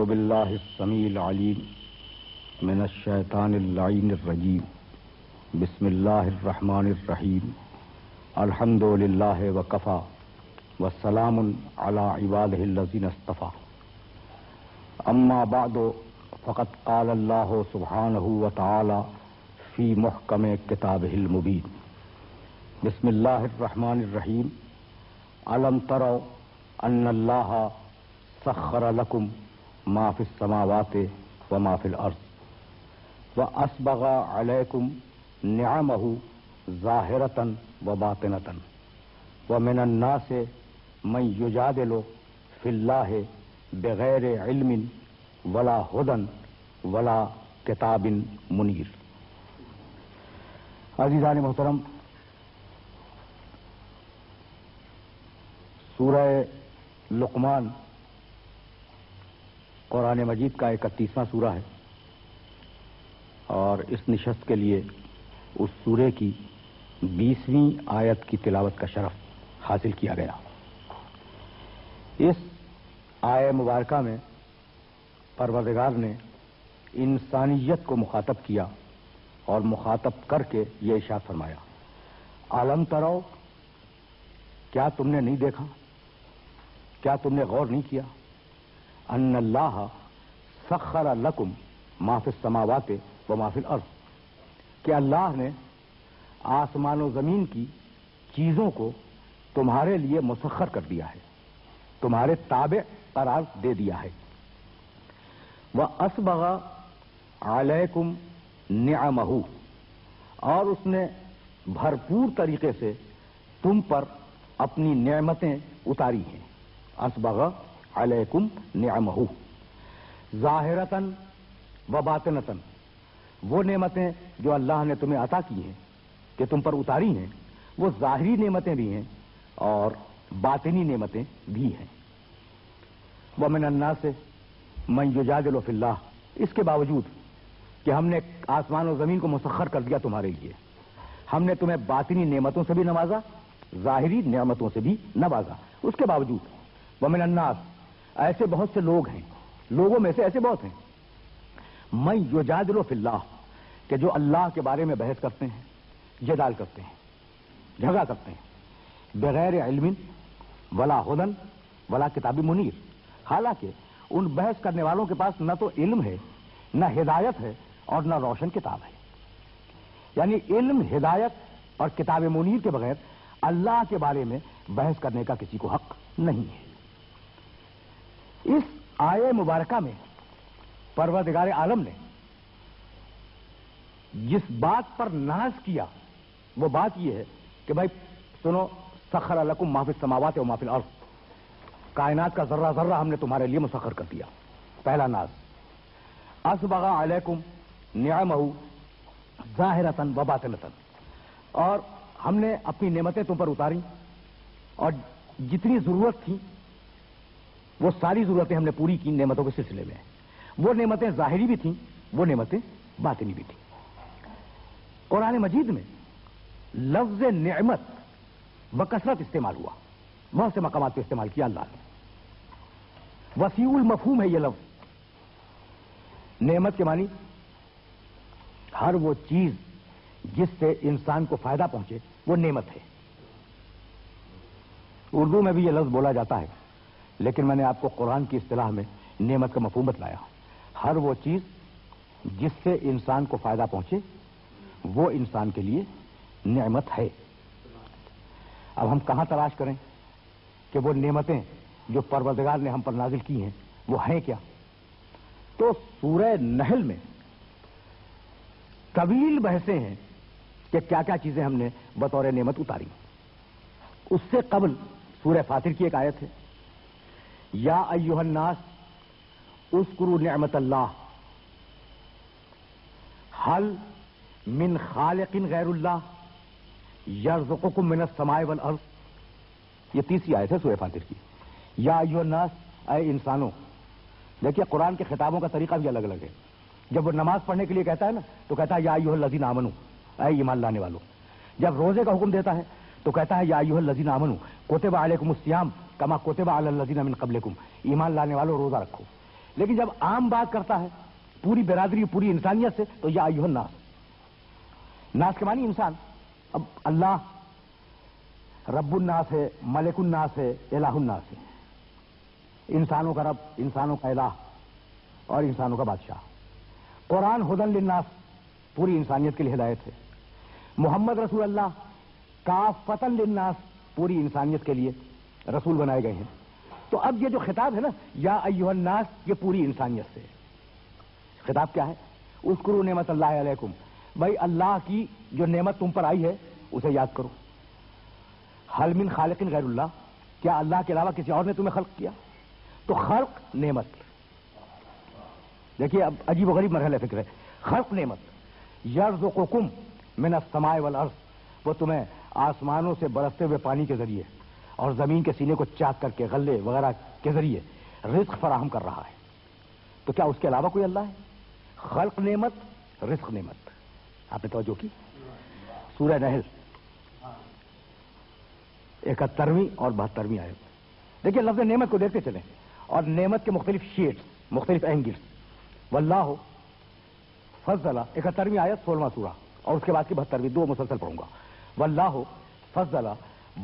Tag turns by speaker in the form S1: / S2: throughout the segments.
S1: وباللہ السمیع العلیم من الشیطان اللعین الرجیم بسم اللہ الرحمن الرحیم الحمد للہ وکفا والسلام علی عبادہ الذین اصطفیٰ اما بعد فقد قال اللہ سبحانہ وتعالی فی محکم کتابہ المبین بسم اللہ الرحمن الرحیم الم تروا ان اللہ سخر لکم ما فی السماوات وما فی الارض واسبغ علیکم نعمہ ظاہرۃ وباطنۃ ومن الناس من یجادل فی اللہ بغیر علم ولا ہدی ولا کتاب منیر۔ عزیزان محترم، سورہ لقمان قرآن مجید کا 31واں سورہ ہے اور اس نشست کے لیے اس سورے کی 20ویں آیت کی تلاوت کا شرف حاصل کیا گیا۔ اس آیہ مبارکہ میں پروردگار نے انسانیت کو مخاطب کیا اور مخاطب کر کے یہ ارشاد فرمایا، عالم ترو، کیا تم نے نہیں دیکھا، کیا تم نے غور نہیں کیا، ان اللہ سخر لکم ما فی السماوات وما فی الارض، کہ اللہ نے آسمان و زمین کی چیزوں کو تمہارے لیے مسخر کر دیا ہے، تمہارے تابع قرار دے دیا ہے۔ وَأَسْبَغَ عَلَيْكُمْ نِعَمَهُ، اور اس نے بھرپور طریقے سے تم پر اپنی نعمتیں اتاری ہیں۔ اسبغ علیکم نعمہ ظاہرۃ وباطنۃ، وہ نعمتیں جو اللہ نے تمہیں عطا کی ہیں کہ تم پر اتاری ہیں، وہ ظاہری نعمتیں بھی ہیں اور باطنی نعمتیں بھی ہیں۔ ومن الناس من یجادل فی اللہ، اس کے باوجود کہ ہم نے آسمان و زمین کو مسخر کر دیا تمہارے لیے، ہم نے تمہیں باطنی نعمتوں سے بھی نوازا، ظاہری نعمتوں سے بھی نوازا، اس کے باوجود ومن الناس، ایسے بہت سے لوگ ہیں، لوگوں میں سے ایسے بہت ہیں، من یجادل فی اللہ، کہ جو اللہ کے بارے میں بحث کرتے ہیں، جدال کرتے ہیں، جھگڑا کرتے ہیں، بغیر علم ولا ہدی ولا کتاب منیر، حالانکہ ان بحث کرنے والوں کے پاس نہ تو علم ہے، نہ ہدایت ہے اور نہ روشن کتاب ہے۔ یعنی علم، ہدایت اور کتاب منیر کے بغیر اللہ کے بارے میں بحث کرنے کا کسی کو حق نہیں ہے۔ اس آیہ مبارکہ میں پروردگار عالم نے جس بات پر ناز کیا وہ بات یہ ہے کہ بھائی سنو، سخر لکم ما فی السماوات وما فی الارض، کائنات کا ذرہ ذرہ ہم نے تمہارے لیے مسخر کر دیا، پہلا ناز۔ اسبغ علیکم نعمہ ظاہرۃ وباطنۃ، اور ہم نے اپنی نعمتیں تم پر اتاری اور جتنی ضرورت تھی وہ ساری ضرورتیں ہم نے پوری کی نعمتوں کے سلسلے میں۔ وہ نعمتیں ظاہری بھی تھیں، وہ نعمتیں باطنی بھی تھیں۔ قرآن مجید میں لفظ نعمت بکثرت استعمال ہوا، بہت سے مقامات پہ استعمال کیا اللہ نے، وسیع المفہوم ہے یہ لفظ۔ نعمت کے معنی ہر وہ چیز جس سے انسان کو فائدہ پہنچے وہ نعمت ہے۔ اردو میں بھی یہ لفظ بولا جاتا ہے، لیکن میں نے آپ کو قرآن کی اصطلاح میں نعمت کا مفہوم بتلایا۔ ہر وہ چیز جس سے انسان کو فائدہ پہنچے وہ انسان کے لیے نعمت ہے۔ اب ہم کہاں تلاش کریں کہ وہ نعمتیں جو پروردگار نے ہم پر نازل کی ہیں وہ ہیں کیا؟ تو سورہ نحل میں طویل بحثیں ہیں کہ کیا کیا چیزیں ہم نے بطور نعمت اتاری۔ اس سے قبل سورہ فاطر کی ایک آیت ہے، یا ایھا الناس اذکروا نعمت اللہ هل من خالق غیر اللہ یرزقکم من السماء والارض، یہ تیسری آیت ہے سورہ فاطر کی۔ یا ایھا الناس، اے انسانوں۔ دیکھیے قرآن کے خطابوں کا طریقہ بھی الگ الگ ہے۔ جب وہ نماز پڑھنے کے لیے کہتا ہے نا تو کہتا ہے یا ایھا الذین آمنوا، اے ایمان لانے والوں۔ جب روزے کا حکم دیتا ہے تو کہتا ہے یا ایھا الذین آمنوا کتب علیکم الصیام کما کتب علی الذین من قبلکم، ایمان لانے والوں روزہ رکھو۔ لیکن جب عام بات کرتا ہے پوری برادری پوری انسانیت سے تو یا ایھا الناس، ناس کے معنی انسان. اب اللہ رب الناس ہے، ملک الناس ہے، الہ الناس ہے، انسانوں کا رب، انسانوں کا الہ اور انسانوں کا بادشاہ. قرآن ہدی للناس پوری انسانیت کے لیے ہدایت ہے. محمد رسول اللہ کافۃ للناس پوری انسانیت کے لیے رسول بنائے گئے ہیں. تو اب یہ جو خطاب ہے نا یا ایھا الناس، یہ پوری انسانیت سے ہے. خطاب کیا ہے؟ اذکروا نعمت اللہ علیکم، بھائی اللہ کی جو نعمت تم پر آئی ہے اسے یاد کرو. حل من خالق غیر اللہ، کیا اللہ کے علاوہ کسی اور نے تمہیں خلق کیا؟ تو خلق نعمت، دیکھیے اب عجیب و غریب مرحلہ فکر ہے. خلق نعمت، یرزقکم من السماء والارض، وہ تمہیں آسمانوں سے برستے ہوئے پانی کے ذریعے اور زمین کے سینے کو چاک کر کے غلے وغیرہ کے ذریعے رزق فراہم کر رہا ہے. تو کیا اس کے علاوہ کوئی اللہ ہے؟ خلق نعمت، رزق نعمت. آپ نے توجہ کی؟ سورہ نحل 71ویں اور 72ویں آیت. دیکھیے لفظ نعمت کو دیکھتے چلیں اور نعمت کے مختلف شیڈز، مختلف اینگلز. واللہ فضل 71ویں آیت 16واں سورہ اور اس کے بعد کی 72ویں، دو مسلسل پڑھوں گا. واللہ فضل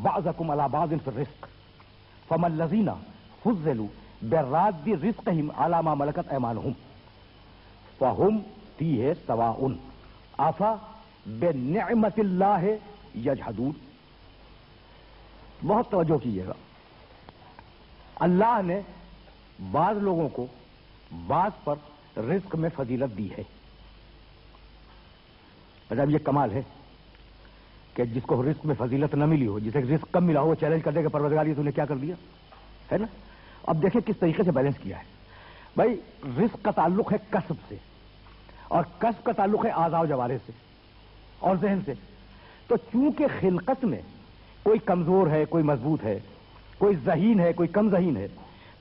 S1: بعضکم علی بعض فی الرزق فما الذین فضلوا براد رزقہم علی ما ملکت ایمانہم فہم فیہ سواء افا بنعمت اللہ یجحدون. بہت توجہ کیجیے گا. اللہ نے بعض لوگوں کو بعض پر رزق میں فضیلت دی ہے. مطلب یہ کمال ہے کہ جس کو رزق میں فضیلت نہ ملی ہو، جسے رزق کم ملا ہو، وہ چیلنج کر دے کہ پروردگار یہ تو نے کیا کر دیا ہے نا. اب دیکھیں کس طریقے سے بیلنس کیا ہے. بھائی رزق کا تعلق ہے کسب سے اور کسب کا تعلق ہے اعضاء و جوارح سے اور ذہن سے. تو چونکہ خلقت میں کوئی کمزور ہے، کوئی مضبوط ہے، کوئی ذہین ہے، کوئی کم ذہین ہے،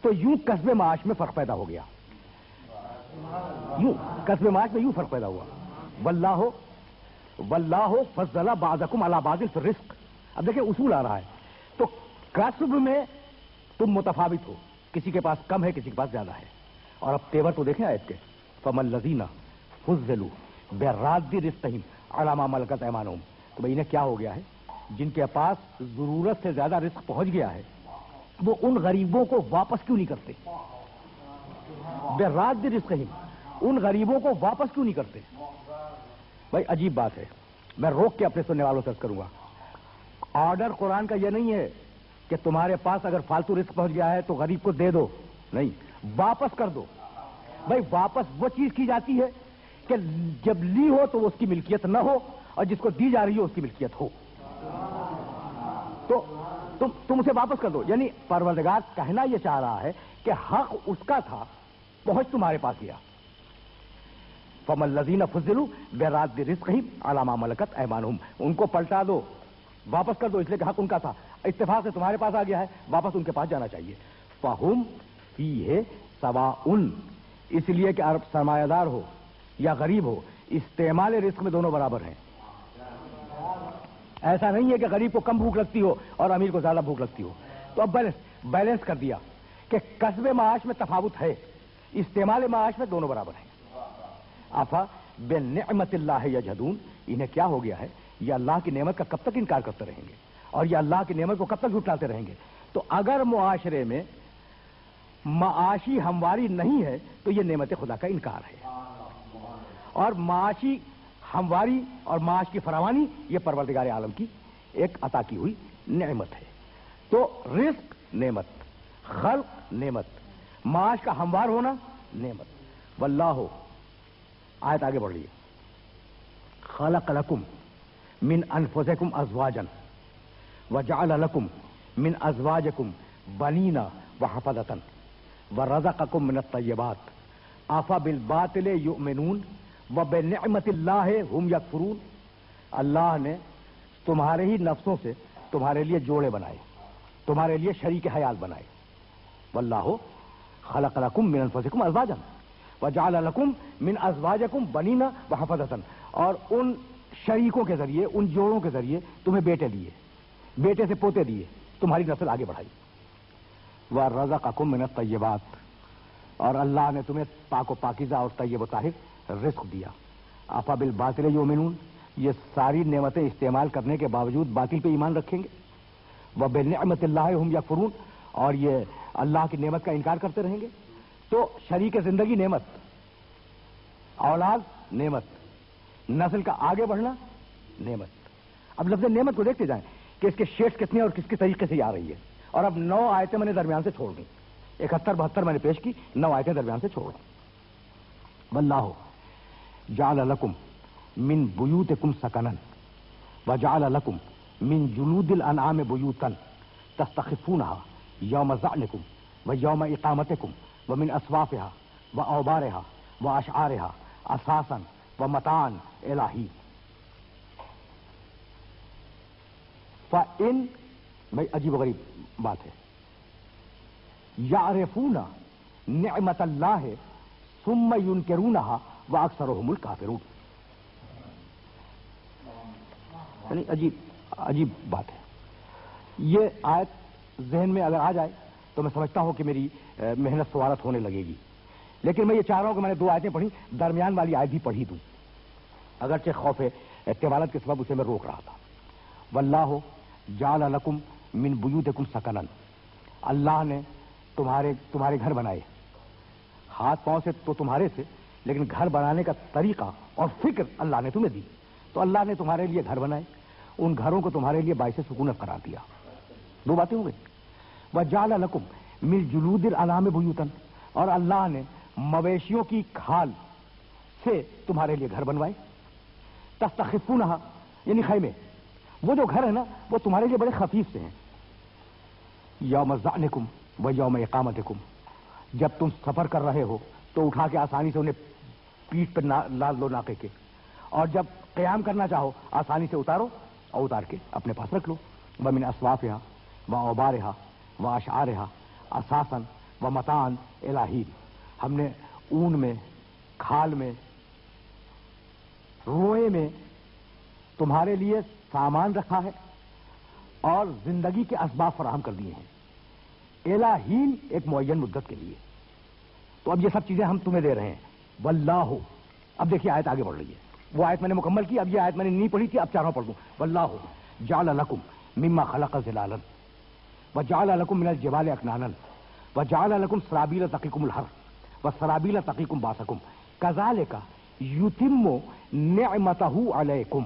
S1: تو یوں کسب معاش میں فرق پیدا ہو گیا. یوں کسب معاش میں یوں فرق پیدا ہوا. واللہ فضل بعضکم علی بعض فی الرزق. اب دیکھیں اصول آ رہا ہے. تو کسب میں تم متفاوت ہو، کسی کے پاس کم ہے، کسی کے پاس زیادہ ہے. اور اب تیور تو دیکھیں آیت کے، فَمَا الَّذِينَ فُضِّلُوا بِرَادِّ رِزْقِهِمْ عَلَىٰ مَا مَلَكَتْ أَيْمَانُهُمْ. تو بھئی انہیں کیا ہو گیا ہے؟ جن کے پاس ضرورت سے زیادہ رزق پہنچ گیا ہے وہ ان غریبوں کو واپس کیوں نہیں کرتے؟ بِرَادِّ رِزْقِهِمْ، ان غریبوں کو واپس کیوں نہیں کرتے؟ بھائی عجیب بات ہے. میں روک کے اپنے سننے والوں سے عرض کروں گا، آرڈر قرآن کا یہ نہیں ہے کہ تمہارے پاس اگر فالتو رزق پہنچ گیا ہے تو غریب کو دے دو، نہیں، واپس کر دو. بھائی واپس وہ چیز کی جاتی ہے کہ جب لی ہو تو وہ اس کی ملکیت نہ ہو اور جس کو دی جا رہی ہو اس کی ملکیت ہو. تو تم اسے واپس کر دو. یعنی پروردگار کہنا یہ چاہ رہا ہے کہ حق اس کا تھا، پہنچ تمہارے پاس گیا. فَمَا الَّذِينَ فُضِّلُوا بِرَادِّ رِزْقِهِمْ عَلَىٰ مَا مَلَكَتْ أَيْمَانُهُمْ، ان کو پلٹا دو، واپس کر دو، اس لیے کہ حق ان کا تھا، اتفاق سے تمہارے پاس آ گیا ہے، واپس ان کے پاس جانا چاہیے. فَهُمْ فِيهِ سَوَاءٌ، اس لیے کہ عرب سرمایہ دار ہو یا غریب ہو، استعمال رزق میں دونوں برابر ہیں. ایسا نہیں ہے کہ غریب کو کم بھوک لگتی ہو اور امیر کو زیادہ بھوک لگتی ہو. تو اب بیلنس کر دیا کہ کسب معاش میں تفاوت ہے، استعمال معاش میں دونوں برابر ہیں. افا بنعمت اللہ یجحدون، انہیں کیا ہو گیا ہے؟ یہ اللہ کی نعمت کا کب تک انکار کرتے رہیں گے اور یہ اللہ کی نعمت کو کب تک جھٹلاتے رہیں گے؟ تو اگر معاشرے میں معاشی ہمواری نہیں ہے تو یہ نعمت خدا کا انکار ہے. اور معاشی ہمواری اور معاش کی فراوانی یہ پروردگار عالم کی ایک عطا کی ہوئی نعمت ہے. تو رزق نعمت، خلق نعمت، معاش کا ہموار ہونا نعمت. واللہ، آیت آگے بڑھ لیے، خلق لکم من انفسکم ازواجا وجعل لکم من ازواجکم بنینا وحفظۃ ورزقکم من الطیبات افا بالباطل یؤمنون وبنعمت اللہ ہم یکفرون. اللہ نے تمہارے ہی نفسوں سے تمہارے لیے جوڑے بنائے، تمہارے لیے شریک حیات بنائے. واللہ خلق لکم من انفسکم ازواجا وجعل لکم من ازواجکم بنینا وحفظۃ، اور ان شریکوں کے ذریعے، ان جوڑوں کے ذریعے تمہیں بیٹے دیے، بیٹے سے پوتے دیے، تمہاری نسل آگے بڑھائی. ورزقکم من الطیبات، اور اللہ نے تمہیں پاک و پاکیزہ اور طیب و طاہر رزق دیا. آفا بالباطل یؤمنون، یہ ساری نعمتیں استعمال کرنے کے باوجود باطل پہ ایمان رکھیں گے. وبنعمت اللہ ہم یکفرون، اور یہ اللہ کی نعمت کا انکار کرتے رہیں گے. تو شریک زندگی نعمت، اولاد نعمت، نسل کا آگے بڑھنا نعمت. اب لفظ نعمت کو دیکھتے جائیں کہ اس کے شیڈز کتنے اور کس کس طریقے سے آ رہی ہے. اور اب 9 آیتیں میں نے درمیان سے چھوڑ دی، 71-72 میں نے پیش کی، 9 آیتیں درمیان سے چھوڑ دی. واللہ جعل لکم من بیوتکم سکنا وجعل لکم من جلود الانعام بیوتا تستخفونها یوم ظعنکم ویوم اقامتکم ومن اصوافها واوبارها واشعارها اساسا ومتاعا الی حین. فإن، میں عجیب و غریب بات ہے، یعرفون نعمت اللہ ثم ینکرونها واکثرهم الکافرون. یعنی عجیب بات ہے. یہ آیت ذہن میں اگر آ جائے تو میں سمجھتا ہوں کہ میری محنت سوارت ہونے لگے گی. لیکن میں یہ چاہ رہا ہوں کہ میں نے 2 آیتیں پڑھی، درمیان والی آیت بھی پڑھی دوں، اگرچہ خوف طوالت کے سبب اسے میں روک رہا تھا. واللہ جعل لکم من بیوتکم سکنا، اللہ نے تمہارے گھر بنائے. ہاتھ پاؤں سے تو تمہارے سے، لیکن گھر بنانے کا طریقہ اور فکر اللہ نے تمہیں دی. تو اللہ نے تمہارے لیے گھر بنائے، ان گھروں کو تمہارے لیے باعث سکونت قرار دیا. 2 باتیں ہو گئی. وجعل لکم من جلود الانعام بیوتا، اور اللہ نے مویشیوں کی کھال سے تمہارے لیے گھر بنوائے. تستخفونہا، یعنی خیمے. وہ جو گھر ہے نا وہ تمہارے لیے بڑے خفیف سے ہیں. یوم ظعنکم و یوم اقامتکم، جب تم سفر کر رہے ہو تو اٹھا کے آسانی سے انہیں پیٹھ پر لاد لو ناقے کے، اور جب قیام کرنا چاہو آسانی سے اتارو اور اتار کے اپنے پاس رکھ لو. ومن اصوافها واوبارها واشعارها اساسا ومتاعا الی حین، ہم نے اون میں، کھال میں، روئے میں تمہارے لیے سامان رکھا ہے اور زندگی کے اسباب فراہم کر دیے ہیں. الی حین، ایک معین مدت کے لیے. تو اب یہ سب چیزیں ہم تمہیں دے رہے ہیں. واللہ، اب دیکھیے آیت آگے بڑھ رہی ہے. وہ آیت میں نے مکمل کی، اب یہ آیت میں نے نہیں پڑھی تھی، اب چاروں پڑھ دوں. واللہ جعل لکم مما خلق ظلالا وجعل لکم من الجبال اکنانا وجعل لکم سرابیل تقیکم الحر وسرابیل تقیکم باسکم کذالک یتم نعمتہ علیکم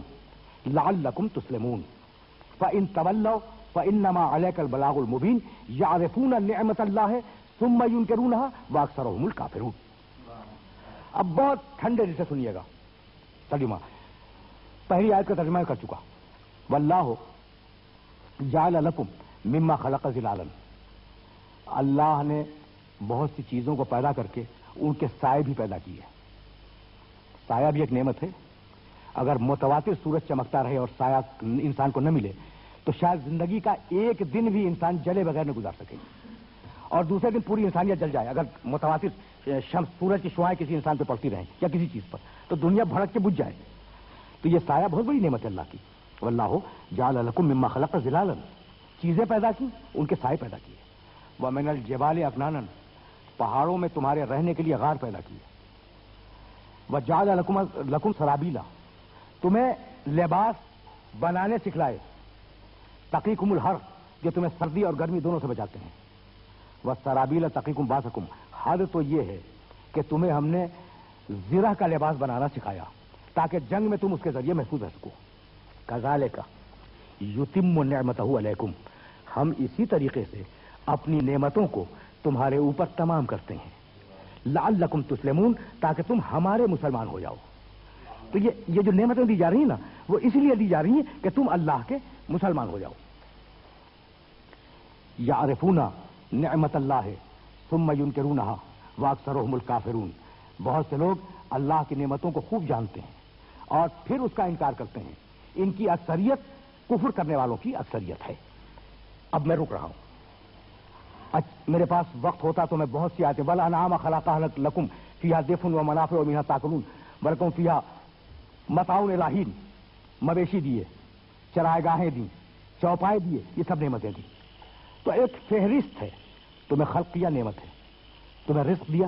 S1: لعلکم تسلمون فإن تولوا فإنما علیک البلاغ المبین یعرفون نعمت اللہ ثم ینکرونها واکثرهم الکافرون. اب بہت ٹھنڈے دل سے سنیے گا ترجمہ. پہلی آیت کا ترجمہ کر چکا. واللہ جعل لکم مما خلق ظلالا، اللہ نے بہت سی چیزوں کو پیدا کر کے ان کے سائے بھی پیدا کیے. سایہ بھی ایک نعمت ہے. اگر متواتر سورج چمکتا رہے اور سایہ انسان کو نہ ملے تو شاید زندگی کا ایک دن بھی انسان جلے بغیر نہ گزار سکے، اور دوسرے دن پوری انسانیت جل جائے. اگر متواتر شمس، سورج کی شعاعیں کسی انسان پہ پڑتی رہیں یا کسی چیز پر تو دنیا بھڑک کے بجھ جائے. تو یہ سایہ بہت بڑی نعمت ہے اللہ کی. واللہ جعل لکم مما خلق ظلالا، چیزیں پیدا کی، ان کے سائے پیدا کیے. ومن الجبال اکنانا، پہاڑوں میں تمہارے رہنے کے لیے غار پیدا کیے. وجعل لکم سرابیلا، تمہیں لباس بنانے سکھلائے. تقیکم الحر، جو تمہیں سردی اور گرمی دونوں سے بچاتے ہیں. وسرابیل تقیکم باسکم، حد تو یہ ہے کہ تمہیں ہم نے زرہ کا لباس بنانا سکھایا تاکہ جنگ میں تم اس کے ذریعے محفوظ رہ سکو. کذالک یتم نعمتہ علیکم، ہم اسی طریقے سے اپنی نعمتوں کو تمہارے اوپر تمام کرتے ہیں. لعلکم تسلمون، تاکہ تم ہمارے مسلمان ہو جاؤ. تو یہ جو نعمتیں دی جا رہی ہیں نا وہ اس لیے دی جا رہی ہیں کہ تم اللہ کے مسلمان ہو جاؤ. یعرفون نعمت اللہ ثم ینکرونها واکثرهم الکافرون، بہت سے لوگ اللہ کی نعمتوں کو خوب جانتے ہیں اور پھر اس کا انکار کرتے ہیں. ان کی اکثریت کفر کرنے والوں کی اکثریت ہے. اب میں رک رہا ہوں. میرے پاس وقت ہوتا تو میں بہت سی آیتیں، والانعام خلقها لکم فیہا دفء ومنافع ومنہا تاکلون ولکم فیہا متاع الی حین، مویشی دیے، چرائے گاہیں دی، چوپائے دیے، یہ سب نعمتیں دی. تو ایک فہرست ہے. تمہیں خلق کیا نعمت ہے، تمہیں رزق دیا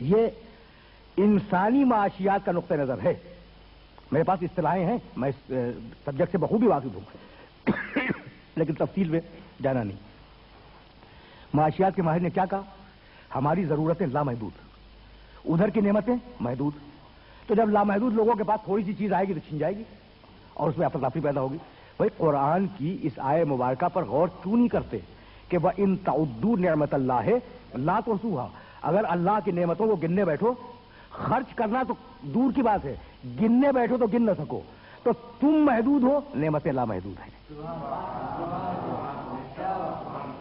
S1: یہ انسانی معاشیات کا نقطہ نظر ہے. میرے پاس اصطلاحیں ہیں، میں اس سبجیکٹ سے بخوبی واقف ہوں لیکن تفصیل میں جانا نہیں. معاشیات کے ماہر نے کیا کہا؟ ہماری ضرورتیں لامحدود، ادھر کی نعمتیں محدود. تو جب لامحدود لوگوں کے پاس تھوڑی سی چیز آئے گی تو چھن جائے گی اور اس میں افراتفری پیدا ہوگی. بھائی قرآن کی اس آیے مبارکہ پر غور کیوں نہیں کرتے کہ وَإِن تَعُدُّوا نِعْمَتَ اللَّهِ لَا تُحْصُوهَا؟ اگر اللہ کی نعمتوں کو گننے بیٹھو، خرچ کرنا تو دور کی بات ہے، گننے بیٹھو تو گن نہ سکو. تو تم محدود ہو، نعمتیں لامحدود ہیں.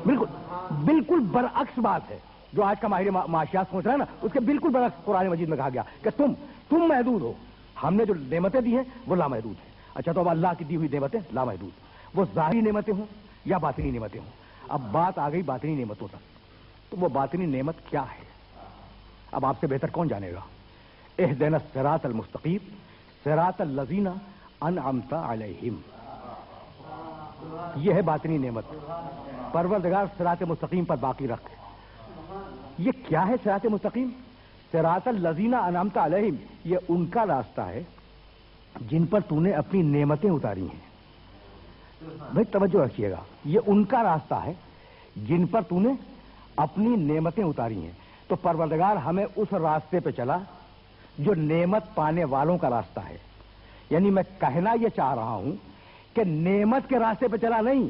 S1: بالکل بالکل برعکس بات ہے جو آج کا ماہر معاشیات سوچ رہا ہے نا، اس کے بالکل برعکس قرآن مجید میں کہا گیا کہ تم محدود ہو، ہم نے جو نعمتیں دی ہیں وہ لامحدود ہیں. اچھا، تو اب اللہ کی دی ہوئی نعمتیں لامحدود، وہ ظاہری نعمتیں ہوں یا باطنی نعمتیں ہوں. اب بات آ گئی باطنی نعمتوں تک. تو وہ باطنی نعمت کیا ہے؟ اب آپ سے بہتر کون جانے گا؟ اہدنا الصراط المستقیم صراط الذین انعمت علیہم، یہ ہے باطنی نعمت. پروردگار صراط مستقیم پر باقی رکھ. یہ کیا ہے صراط مستقیم؟ صراط الذین انعمت علیہم، یہ ان کا راستہ ہے جن پر تو نے اپنی نعمتیں اتاری ہیں. بھائی توجہ رکھیے گا، یہ ان کا راستہ ہے جن پر تو نے اپنی نعمتیں اتاری ہیں. تو پروردگار ہمیں اس راستے پہ چلا جو نعمت پانے والوں کا راستہ ہے. یعنی میں کہنا یہ چاہ رہا ہوں کہ نعمت کے راستے پہ چلا نہیں،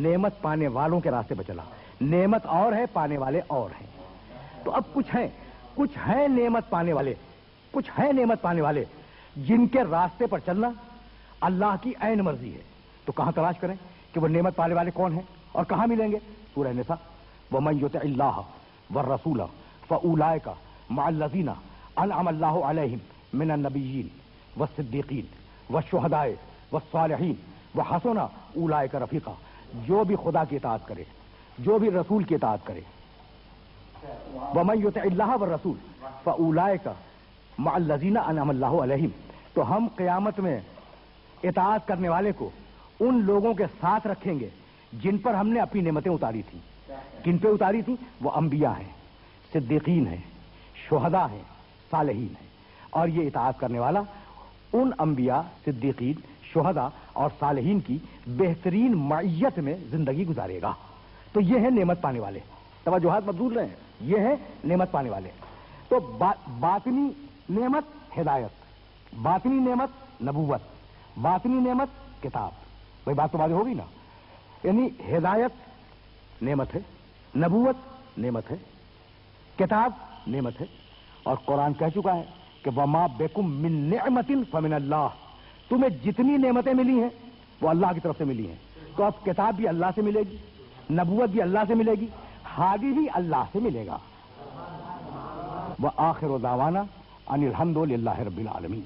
S1: نعمت پانے والوں کے راستے پہ چلا. نعمت اور ہے، پانے والے اور ہیں. تو اب کچھ ہیں نعمت پانے والے، کچھ ہیں نعمت پانے والے جن کے راستے پر چلنا اللہ کی عین مرضی ہے. تو کہاں تلاش کریں کہ وہ نعمت پانے والے کون ہیں اور کہاں ملیں گے؟ سورہ نساء، وَمَن يُطِعِ اللَّهَ وَالرَّسُولَ فَأُولَٰئِكَ مَعَ الَّذِينَ أَنْعَمَ اللَّهُ عَلَيْهِم مِّنَ النَّبِيِّينَ وَالصِّدِّيقِينَ وَالشُّهَدَاءِ وَالصَّالِحِينَ وَحَسُنَ أُولَٰئِكَ رَفِيقًا. جو بھی خدا کی اطاعت کرے، جو بھی رسول کی اطاعت کرے، وَمَن يُطِعِ اللَّهَ وَالرَّسُولَ فَأُولَٰئِكَ مَعَ الَّذِينَ أَنْعَمَ اللَّهُ عَلَيْهِم. تو ہم قیامت میں اطاعت کرنے والے کو ان لوگوں کے ساتھ رکھیں گے جن پر ہم نے اپنی نعمتیں اتاری تھیں. کن پہ اتاری تھی؟ وہ انبیاء ہیں، صدیقین ہیں، شہداء ہیں، صالحین ہیں. اور یہ اطاعت کرنے والا ان انبیاء، صدیقین، شہداء اور صالحین کی بہترین معیت میں زندگی گزارے گا. تو یہ ہے نعمت پانے والے. توجہات مبذول رہے ہیں، یہ ہے نعمت پانے والے. تو باطنی نعمت ہدایت، باطنی نعمت نبوت، باطنی نعمت کتاب. بھائی بات تو واضح ہوگی نا. یعنی ہدایت نعمت ہے، نبوت نعمت ہے، کتاب نعمت ہے. اور قرآن کہہ چکا ہے کہ وما بکم من نعمت فمن اللہ، تمہیں جتنی نعمتیں ملی ہیں وہ اللہ کی طرف سے ملی ہیں. تو اب کتاب بھی اللہ سے ملے گی، نبوت بھی اللہ سے ملے گی، ہادی بھی اللہ سے ملے گا. وآخر دعوانا ان الحمد للہ رب العالمین.